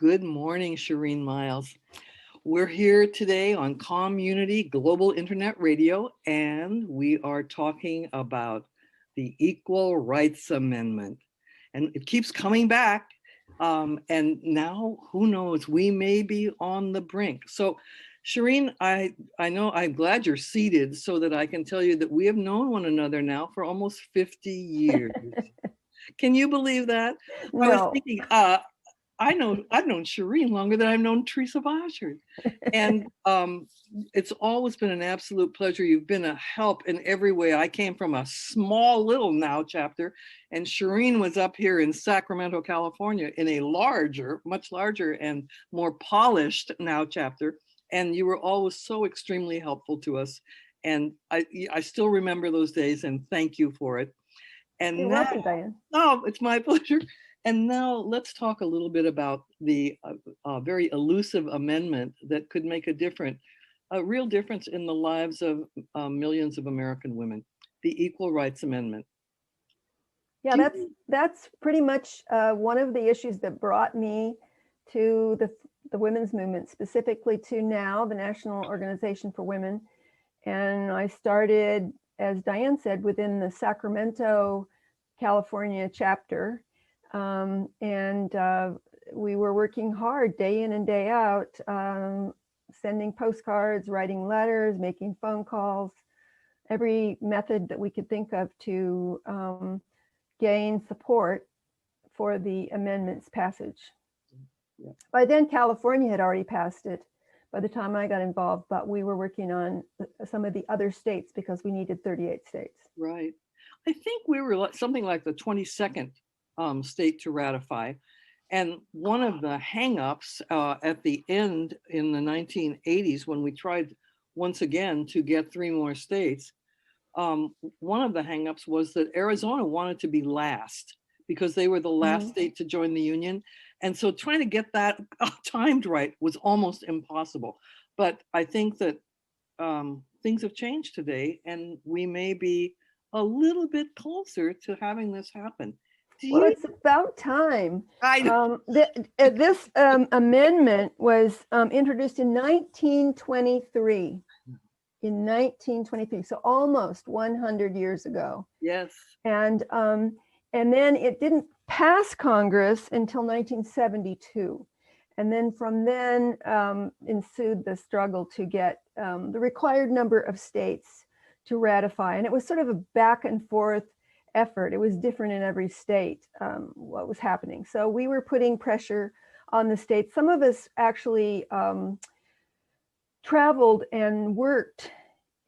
Good morning, Shireen Miles. We're here today on Community Global Internet Radio, and we are talking about the Equal Rights Amendment. And it keeps coming back. And now, who knows, we may be on the brink. So, Shireen, I know I'm glad you're seated so that I can tell you that we have known one another now for almost 50 years. Can you believe that? I was No. thinking, I've known Shireen longer than I've known Teresa Boshard. And it's always been an absolute pleasure. You've been a help in every way. I came from a small little Now chapter, and Shireen was up here in Sacramento, California, in a larger, much larger and more polished Now chapter. And you were always so extremely helpful to us. And I still remember those days, and thank you for it. And You're now, welcome, Diane. oh, it's my pleasure. And now let's talk a little bit about the very elusive amendment that could make a real difference in the lives of millions of American women, the Equal Rights Amendment. Yeah, that's pretty much one of the issues that brought me to the women's movement, specifically to NOW, the National Organization for Women. And I started, as Diane said, within the Sacramento, California chapter. We were working hard day in and day out, sending postcards, writing letters, making phone calls, every method that we could think of to gain support for the amendment's passage. Yeah. By then, California had already passed it by the time I got involved, but we were working on some of the other states because we needed 38 states. Right. I think we were something like the 22nd state to ratify. And one of the hangups at the end in the 1980s, when we tried once again to get 3 more states, one of the hangups was that Arizona wanted to be last because they were the last state to join the union. And so trying to get that timed right was almost impossible. But I think that things have changed today, and we may be a little bit closer to having this happen. Well, it's about time. I know. This amendment was introduced in 1923. In 1923, so almost 100 years ago. Yes. And then it didn't pass Congress until 1972. And then from then ensued the struggle to get the required number of states to ratify. And it was sort of a back and forth effort. It was different in every state, what was happening. So we were putting pressure on the states. Some of us actually traveled and worked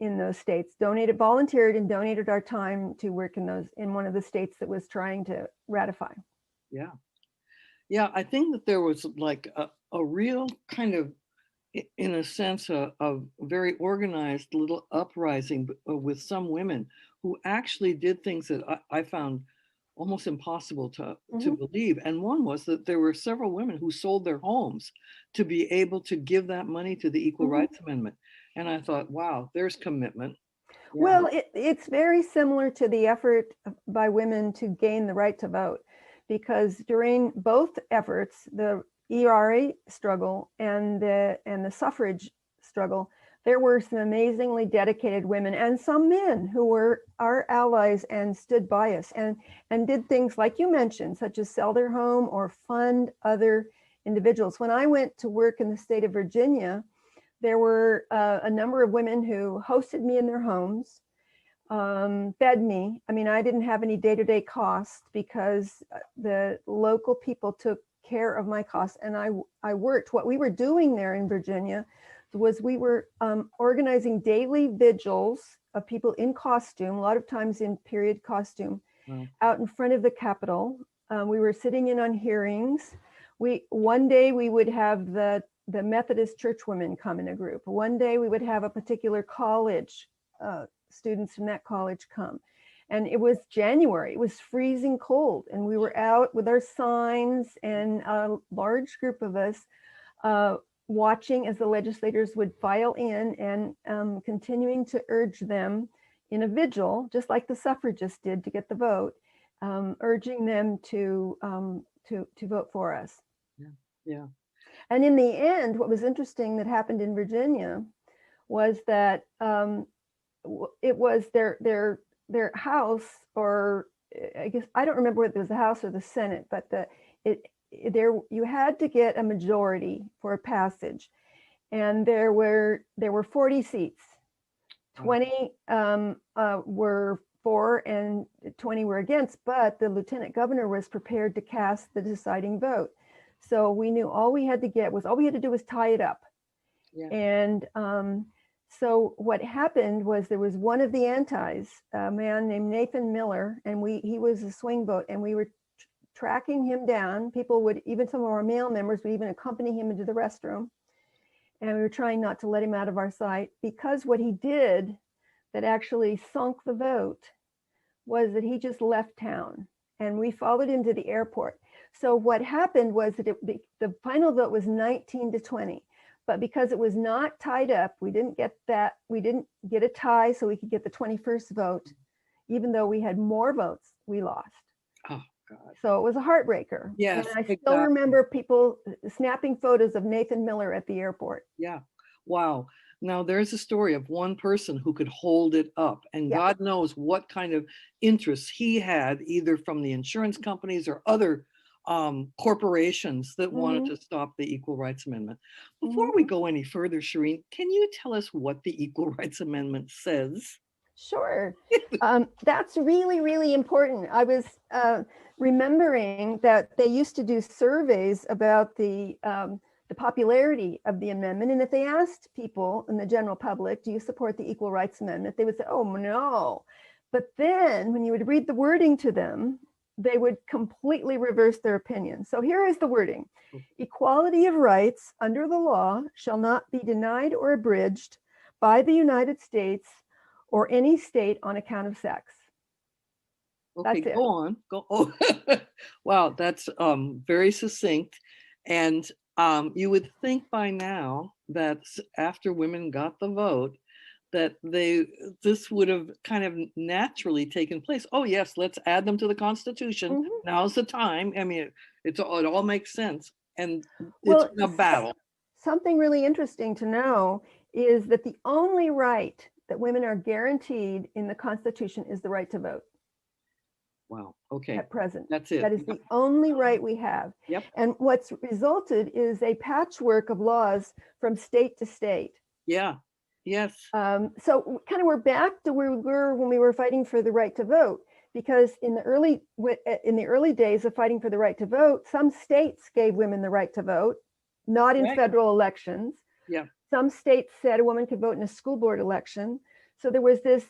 in those states, volunteered and donated our time to work in one of the states that was trying to ratify. Yeah. Yeah, I think that there was like a real kind of, in a sense, a very organized little uprising with some women who actually did things that I found almost impossible to believe. And one was that there were several women who sold their homes to be able to give that money to the Equal Rights Amendment. And I thought, wow, there's commitment. Yeah. Well, it's very similar to the effort by women to gain the right to vote, because during both efforts, the ERA struggle and the suffrage struggle, there were some amazingly dedicated women and some men who were our allies and stood by us and did things like you mentioned, such as sell their home or fund other individuals. When I went to work in the state of Virginia, there were a number of women who hosted me in their homes, fed me. I mean, I didn't have any day-to-day costs because the local people took care of my costs, and I worked. What we were doing there in Virginia was we were organizing daily vigils of people in costume, a lot of times in period costume, out in front of the Capitol. We were sitting in on hearings. One day we would have the Methodist church women come in a group. One day we would have a particular college, students from that college come. And it was January, it was freezing cold. And we were out with our signs and a large group of us watching as the legislators would file in and continuing to urge them in a vigil, just like the suffragists did to get the vote, urging them to vote for us. Yeah. And in the end, what was interesting that happened in Virginia was that it was their house, or I guess I don't remember whether it was the House or the Senate, but you had to get a majority for a passage, and there were 40 seats. 20 were for and 20 were against, but the lieutenant governor was prepared to cast the deciding vote. So we knew all we had to do was tie it up. Yeah. And so what happened was there was one of the antis, a man named Nathan Miller, and he was a swing vote, and we were tracking him down. People would, even some of our male members would even accompany him into the restroom. And we were trying not to let him out of our sight, because what he did that actually sunk the vote was that he just left town, and we followed him to the airport. So what happened was that the final vote was 19-20, but because it was not tied up, we didn't get a tie, so we could get the 21st vote. Even though we had more votes, we lost. Oh, God. So it was a heartbreaker. Yes, and I still remember people snapping photos of Nathan Miller at the airport. Yeah. Wow. Now there's a story of one person who could hold it up, and Yeah. God knows what kind of interests he had, either from the insurance companies or other corporations that wanted to stop the Equal Rights Amendment. Before we go any further, Shireen, can you tell us what the Equal Rights Amendment says? Sure. That's really, really important. I was remembering that they used to do surveys about the popularity of the amendment. And if they asked people in the general public, do you support the Equal Rights Amendment? They would say, oh, no. But then when you would read the wording to them, they would completely reverse their opinion. So here is the wording. Equality of rights under the law shall not be denied or abridged by the United States or any state on account of sex. Okay, That's it. go on. Go. Oh, wow, that's very succinct. And you would think by now that after women got the vote, that this would have kind of naturally taken place. Oh yes, let's add them to the Constitution. Now's the time. I mean, it all makes sense. And it's a battle. Something really interesting to know is that the only right that women are guaranteed in the Constitution is the right to vote. Wow. Okay. At present. That's it. That is the only right we have. Yep. And what's resulted is a patchwork of laws from state to state. Yeah. Yes. So kind of we're back to where we were when we were fighting for the right to vote, because in the early days of fighting for the right to vote, some states gave women the right to vote, not in federal elections. Yeah. Some states said a woman could vote in a school board election. So there was this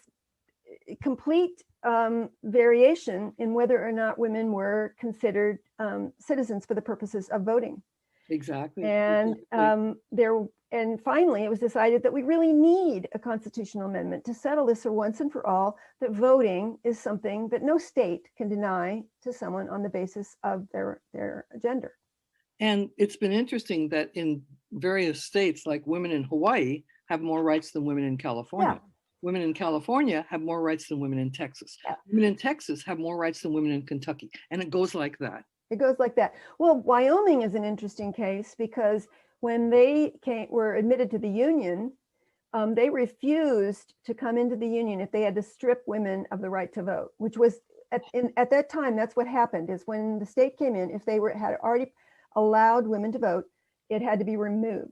complete variation in whether or not women were considered citizens for the purposes of voting. Exactly. And and finally, it was decided that we really need a constitutional amendment to settle this for once and for all, that voting is something that no state can deny to someone on the basis of their gender. And it's been interesting that in various states, like women in Hawaii have more rights than women in California. Yeah. Women in California have more rights than women in Texas. Yeah. Women in Texas have more rights than women in Kentucky. And it goes like that. It goes like that. Well, Wyoming is an interesting case, because when they were admitted to the Union, they refused to come into the Union if they had to strip women of the right to vote, which was at that time, that's what happened, is when the state came in, if they had already allowed women to vote, it had to be removed.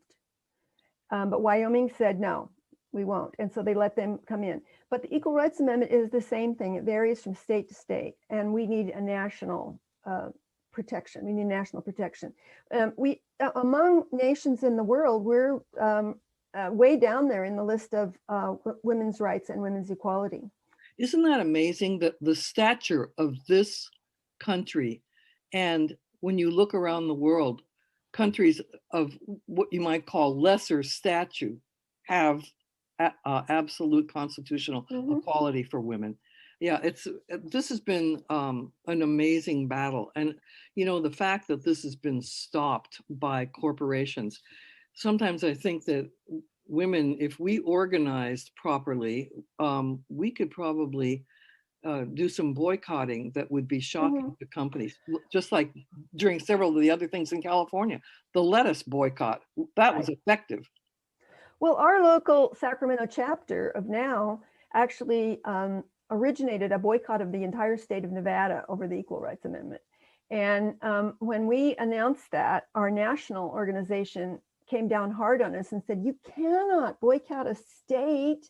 But Wyoming said, no, we won't. And so they let them come in. But the Equal Rights Amendment is the same thing. It varies from state to state, and we need a national protection. We need national protection. Among nations in the world, we're way down there in the list of women's rights and women's equality. Isn't that amazing, that the stature of this country, and when you look around the world, countries of what you might call lesser stature have absolute constitutional equality for women. Yeah, this has been an amazing battle. And, you know, the fact that this has been stopped by corporations, sometimes I think that women, if we organized properly, we could probably do some boycotting that would be shocking Mhm. to companies, just like during several of the other things in California. The lettuce boycott, that was Right. effective. Well, our local Sacramento chapter of NOW actually originated a boycott of the entire state of Nevada over the Equal Rights Amendment. And when we announced that, our national organization came down hard on us and said, you cannot boycott a state.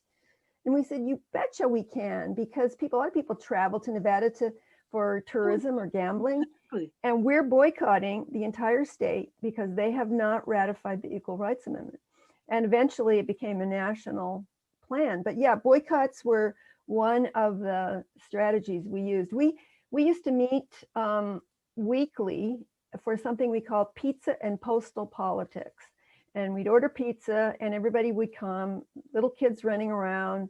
And we said, you betcha we can, because a lot of people travel to Nevada for tourism or gambling. Exactly. And we're boycotting the entire state because they have not ratified the Equal Rights Amendment. And eventually it became a national plan. But yeah, boycotts were one of the strategies we used. We used to meet weekly for something we call pizza and postal politics. And we'd order pizza and everybody would come, little kids running around.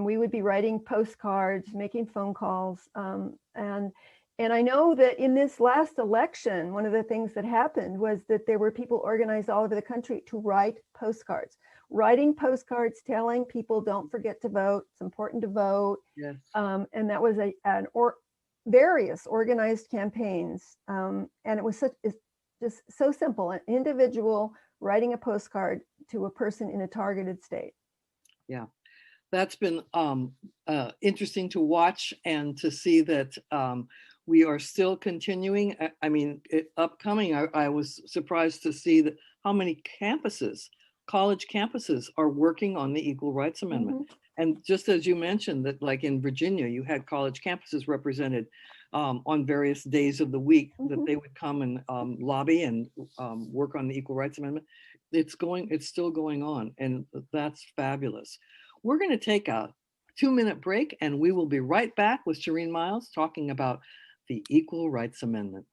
We would be writing postcards, making phone calls. And I know that in this last election, one of the things that happened was that there were people organized all over the country to write postcards, writing postcards telling people, don't forget to vote. It's important to vote. Yes. And that was various organized campaigns. And it was just so simple, an individual writing a postcard to a person in a targeted state. Yeah. That's been interesting to watch and to see that we are still continuing. I mean, upcoming, I was surprised to see that how many campuses, college campuses, are working on the Equal Rights Amendment. Mm-hmm. And just as you mentioned that, like in Virginia, you had college campuses represented on various days of the week, Mm-hmm. that they would come and lobby and work on the Equal Rights Amendment. It's still going on, and that's fabulous. We're going to take a 2-minute break, and we will be right back with Shireen Miles talking about the Equal Rights Amendment.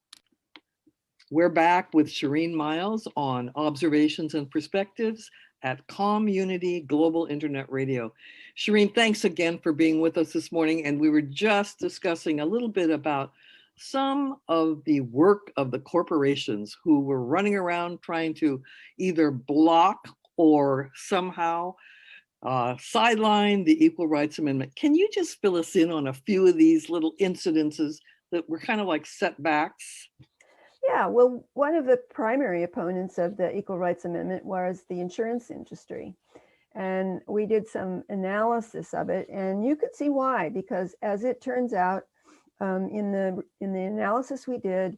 We're back with Shireen Miles on Observations and Perspectives at Community Global Internet Radio. Shireen, thanks again for being with us this morning. And we were just discussing a little bit about some of the work of the corporations who were running around trying to either block or somehow sideline the Equal Rights Amendment. Can you just fill us in on a few of these little incidences that were kind of like setbacks? Yeah, well, one of the primary opponents of the Equal Rights Amendment was the insurance industry. And we did some analysis of it, and you could see why, because as it turns out, in the analysis we did,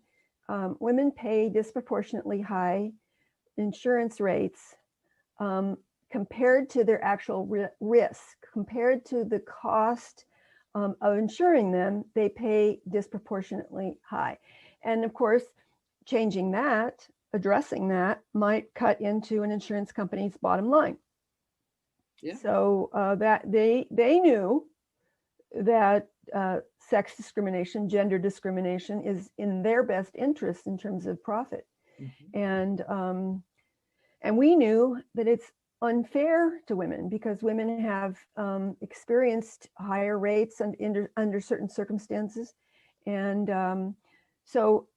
women pay disproportionately high insurance rates compared to their actual risk, compared to the cost of insuring them. They pay disproportionately high. And of course, changing that, addressing that, might cut into an insurance company's bottom line. Yeah. So that they knew that sex discrimination, gender discrimination is in their best interest in terms of profit. Mm-hmm. And we knew that it's unfair to women because women have experienced higher rates under certain circumstances. And so,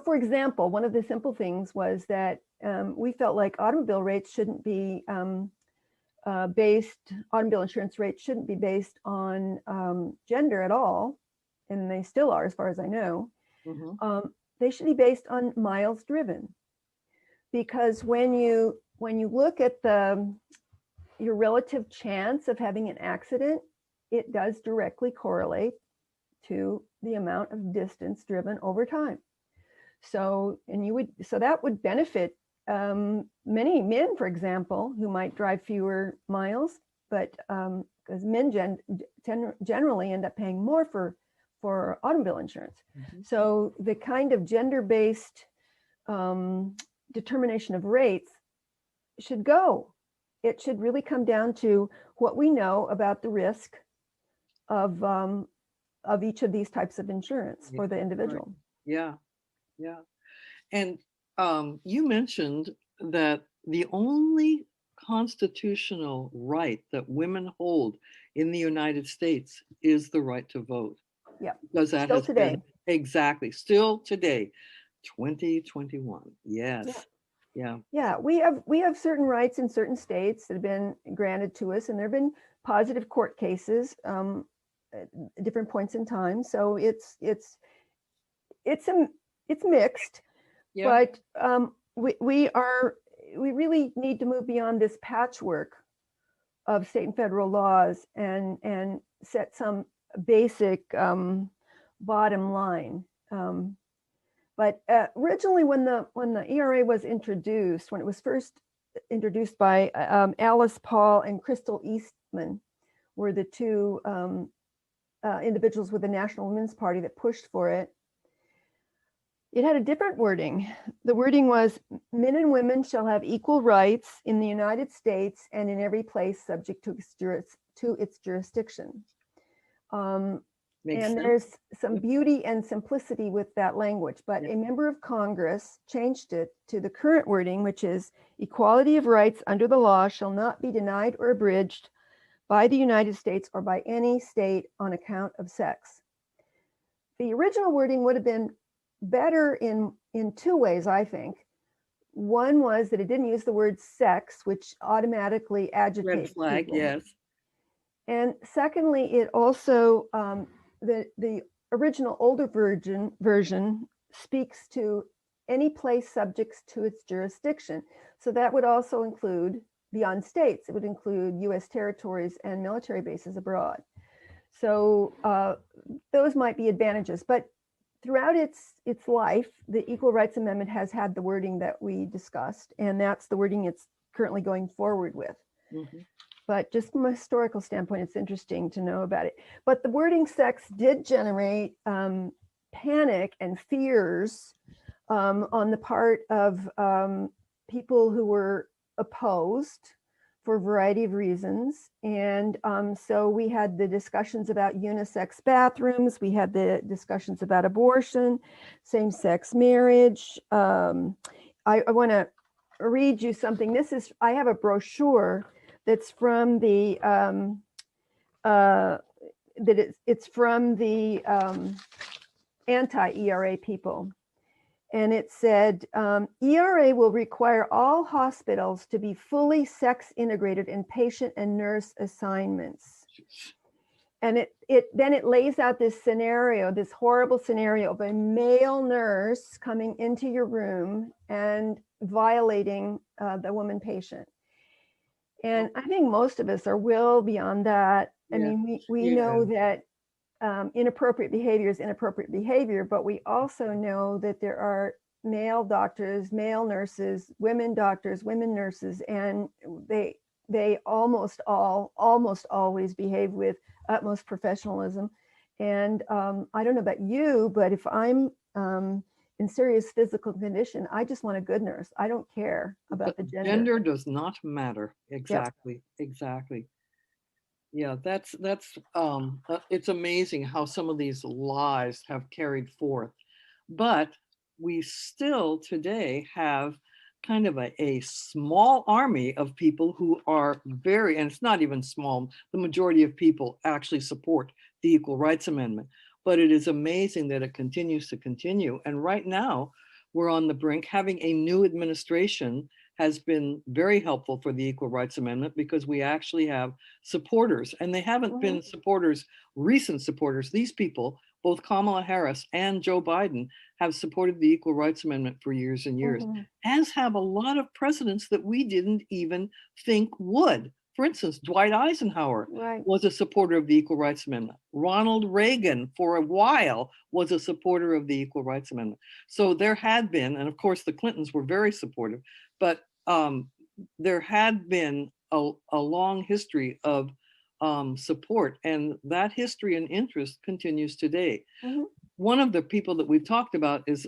for example, one of the simple things was that we felt like automobile rates shouldn't be automobile insurance rates shouldn't be based on gender at all. And they still are, as far as I know. Mm-hmm. They should be based on miles driven. Because when you look at your relative chance of having an accident, it does directly correlate to the amount of distance driven over time. So that would benefit many men, for example, who might drive fewer miles, but because men generally end up paying more for automobile insurance. Mm-hmm. So the kind of gender-based determination of rates should go. It should really come down to what we know about the risk of each of these types of insurance for the individual. Right. Yeah. And you mentioned that the only constitutional right that women hold in the United States is the right to vote. Yeah. Because that still has today. been exactly still today, 2021. Yes. Yeah. We have certain rights in certain states that have been granted to us, and there have been positive court cases different points in time. So it's a it's mixed, Yeah. but we really need to move beyond this patchwork of state and federal laws and set some basic bottom line. But originally, when the ERA was introduced, when it was first introduced by Alice Paul and Crystal Eastman, were the two individuals with the National Women's Party that pushed for it. It had a different wording. The wording was, men and women shall have equal rights in the United States and in every place subject to its jurisdiction. And there's some beauty and simplicity with that language, but a member of Congress changed it to the current wording, which is, equality of rights under the law shall not be denied or abridged by the United States or by any state on account of sex. The original wording would have been better in two ways, I think. One was that it didn't use the word sex, which automatically agitates red flag, people. yes. And secondly, it also, the original older version speaks to any place subject to its jurisdiction. So that would also include, beyond states, it would include US territories and military bases abroad. So those might be advantages, but throughout its life, the Equal Rights Amendment has had the wording that we discussed, and that's the wording it's currently going forward with. Mm-hmm. But just from a historical standpoint, it's interesting to know about it. But the wording sex did generate panic and fears on the part of people who were opposed for a variety of reasons. And so we had the discussions about unisex bathrooms, we had the discussions about abortion, same-sex marriage. I want to read you something. I have a brochure that's from the it's from the anti-ERA people. And it said, ERA will require all hospitals to be fully sex integrated in patient and nurse assignments. And then it lays out this scenario, this horrible scenario of a male nurse coming into your room and violating the woman patient. And I think most of us are well beyond that. I mean, we know that inappropriate behavior is inappropriate behavior, but we also know that there are male doctors, male nurses, women doctors, women nurses, and they almost always behave with utmost professionalism. And I don't know about you, but if I'm in serious physical condition, I just want a good nurse. I don't care about the gender. Gender does not matter. Exactly. Yep. Exactly. Yeah, that's it's amazing how some of these lies have carried forth. But we still today have kind of a small army of people who are very, and it's not even small, the majority of people actually support the Equal Rights Amendment. But it is amazing that it continues to continue. And right now, we're on the brink. Having a new administration has been very helpful for the Equal Rights Amendment because we actually have supporters, and they haven't been supporters, recent supporters. These people, both Kamala Harris and Joe Biden, have supported the Equal Rights Amendment for years and years, as have a lot of presidents that we didn't even think would. For instance, Dwight Eisenhower was a supporter of the Equal Rights Amendment. Ronald Reagan, for a while, was a supporter of the Equal Rights Amendment. So there had been, and of course the Clintons were very supportive, but there had been a long history of support, and that history and interest continues today. One of the people that we've talked about is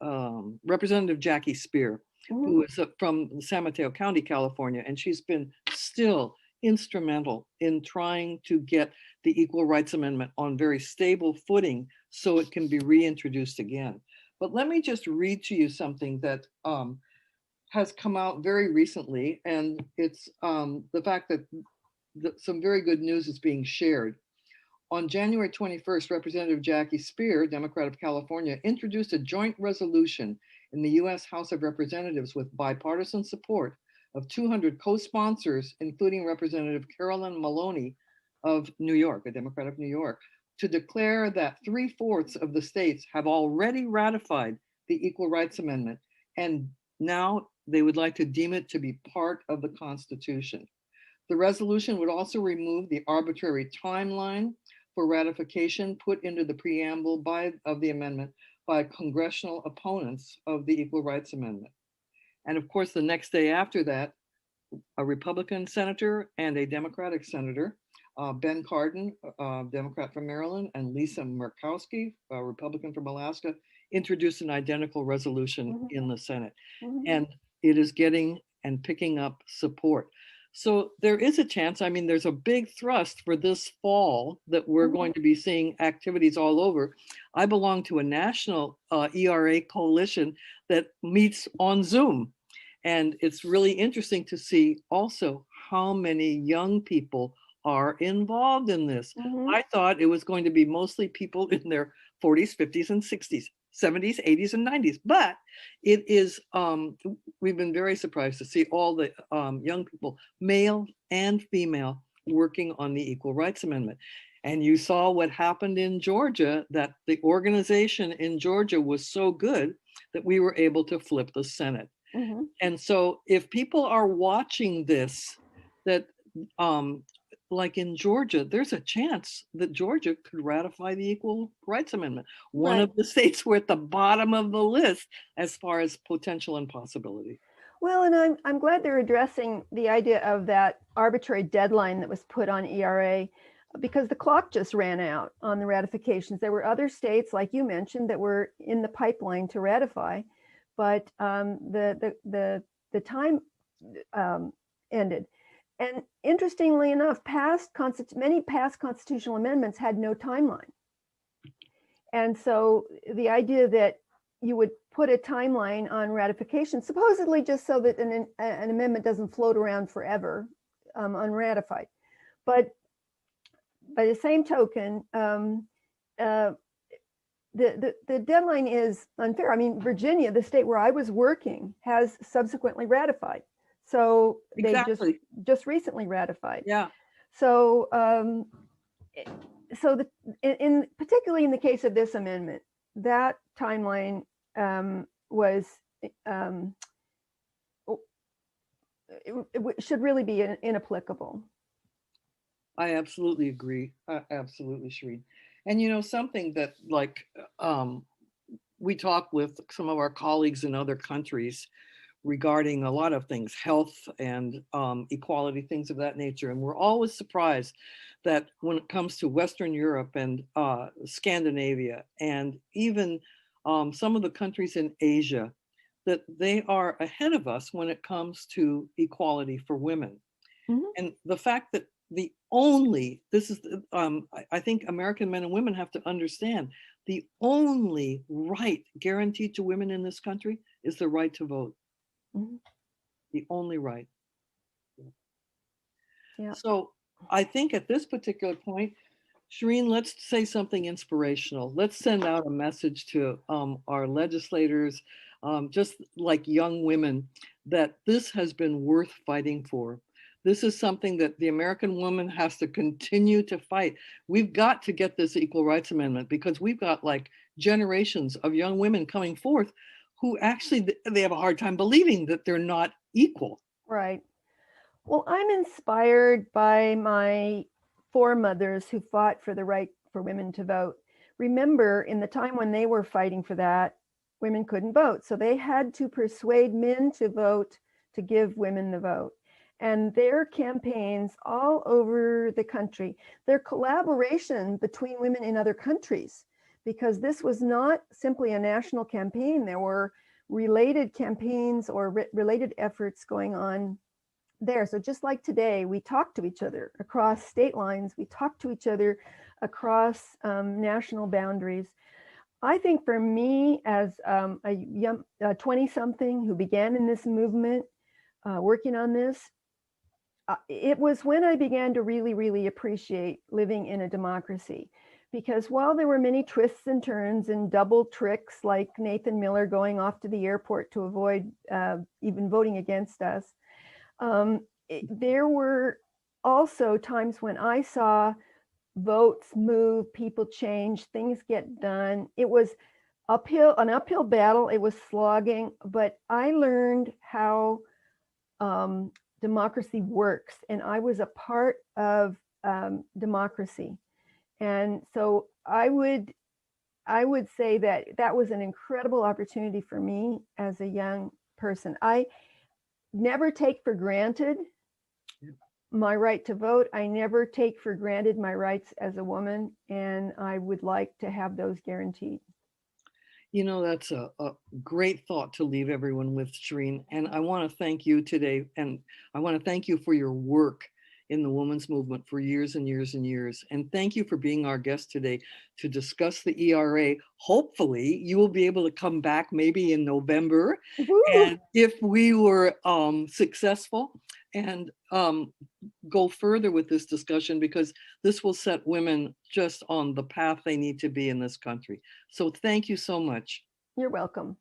Representative Jackie Spear, who is from San Mateo County, California, and she's been still instrumental in trying to get the Equal Rights Amendment on very stable footing so it can be reintroduced again. But let me just read to you something that has come out very recently, and it's the fact that some very good news is being shared. On January 21st, Representative Jackie Spear, Democrat of California, introduced a joint resolution in the US House of Representatives with bipartisan support of 200 co-sponsors, including Representative Carolyn Maloney of New York, a Democrat of New York, to declare that 3/4 of the states have already ratified the Equal Rights Amendment, and now they would like to deem it to be part of the Constitution. The resolution would also remove the arbitrary timeline for ratification put into the preamble of the amendment by congressional opponents of the Equal Rights Amendment. And of course, the next day after that, a Republican senator and a Democratic senator, Ben Cardin, Democrat from Maryland, and Lisa Murkowski, a Republican from Alaska, introduced an identical resolution in the Senate. And it is getting and picking up support. So there is a chance, I mean, there's a big thrust for this fall that we're going to be seeing activities all over. I belong to a national ERA coalition that meets on Zoom. And it's really interesting to see also how many young people are involved in this. I thought it was going to be mostly people in their 40s, 50s, and 60s, 70s, 80s, and 90s. But it is, we've been very surprised to see all the young people, male and female, working on the Equal Rights Amendment. And you saw what happened in Georgia, that the organization in Georgia was so good that we were able to flip the Senate. And so if people are watching this, that like in Georgia, there's a chance that Georgia could ratify the Equal Rights Amendment. One of the states we're at the bottom of the list as far as potential and possibility. Well, and I'm glad they're addressing the idea of that arbitrary deadline that was put on ERA, because the clock just ran out on the ratifications. There were other states, like you mentioned, that were in the pipeline to ratify, but the time ended. And interestingly enough, many past constitutional amendments had no timeline. And so the idea that you would put a timeline on ratification, supposedly just so that an amendment doesn't float around forever unratified. But by the same token, the deadline is unfair. I mean, Virginia, the state where I was working, has subsequently ratified. So they just recently ratified. Yeah. So particularly in the case of this amendment, that timeline was it should really be inapplicable. I absolutely agree. Absolutely, Shireen. And you know, something that like we talk with some of our colleagues in other countries regarding a lot of things, health and equality, things of that nature. And we're always surprised that when it comes to Western Europe and Scandinavia, and even some of the countries in Asia, that they are ahead of us when it comes to equality for women. And the fact that I think American men and women have to understand, the only right guaranteed to women in this country is the right to vote. The only right. Yeah. So I think at this particular point, Shireen, let's say something inspirational. Let's send out a message to our legislators, just like young women, that this has been worth fighting for. This is something that the American woman has to continue to fight. We've got to get this Equal Rights Amendment, because we've got like generations of young women coming forth who actually, they have a hard time believing that they're not equal. Right. Well, I'm inspired by my foremothers who fought for the right for women to vote. Remember, in the time when they were fighting for that, women couldn't vote. So they had to persuade men to vote to give women the vote. And their campaigns all over the country, their collaboration between women in other countries, because this was not simply a national campaign. There were related campaigns or related efforts going on there. So just like today, we talk to each other across state lines, we talk to each other across national boundaries. I think for me, as a young 20-something who began in this movement, working on this, it was when I began to really, really appreciate living in a democracy. Because while there were many twists and turns and double tricks, like Nathan Miller going off to the airport to avoid even voting against us, there were also times when I saw votes move, people change, things get done. It was an uphill battle. It was slogging, but I learned how democracy works, and I was a part of democracy. And so I would say that that was an incredible opportunity for me as a young person. I never take for granted my right to vote. I never take for granted my rights as a woman, and I would like to have those guaranteed. You know, that's a great thought to leave everyone with, Shireen. And I want to thank you today. And I want to thank you for your work in the women's movement for years and years and years. And thank you for being our guest today to discuss the ERA. Hopefully, you will be able to come back maybe in November. Woo! And if we were successful and go further with this discussion, because this will set women just on the path they need to be in this country. So thank you so much. You're welcome.